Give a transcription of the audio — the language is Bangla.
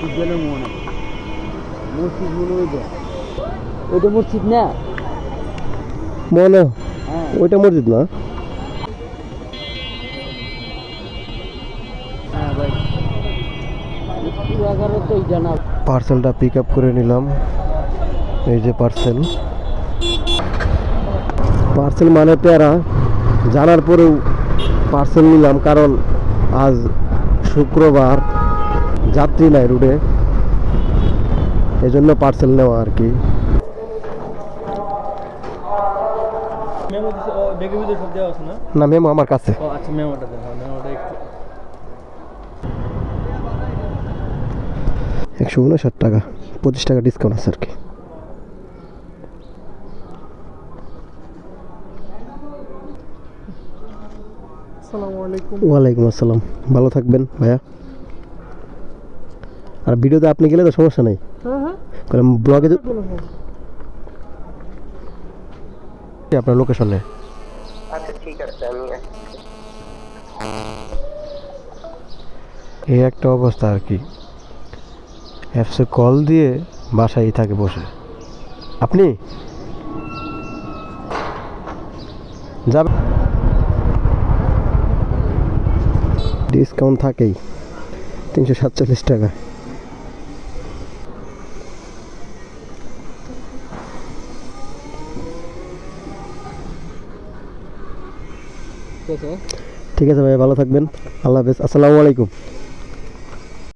উজ্জ্বলের মনে মসজিদ মনে ওইটা মসজিদ না মনে হ্যাঁ ওইটা মসজিদ না হ্যাঁ ভাই 11 তো জানা পার্সেলটা পিক আপ করে নিলাম এই যে পার্সেল মানে প্যারা জানার পরেও পার্সেল নিলাম কারণ আজ শুক্রবার যাত্রী নাই রুটে এজন্য পার্সেল নেওয়া আর কি মেমো ব্যাগের ভিতরে সব দেওয়া আছে না না মেমো আমার কাছে ও আচ্ছা মেমোটা দেন মেমোটা একটু 159 টাকা 25 টাকা ডিসকাউন্ট আছে আর কি আসসালামু আলাইকুম ওয়ালাইকুম আসসালাম ভালো থাকবেন ভাইয়া আর ভিডিওতে আপনি গেলে তো সমস্যা নেই হ্যাঁ হ্যাঁ কারণ ব্লগে আপনার লোকেশনে আচ্ছা ঠিক আছে আমি এই একটা অবস্থা আর কি অ্যাপসে কল দিয়ে বাসায় থাকে বসে আপনি যাবেন ডিসকাউন্ট থাকেই 347 টাকা ঠিক আছে ভাই ভালো থাকবেন আল্লাহ হাফেজ আসসালামু আলাইকুম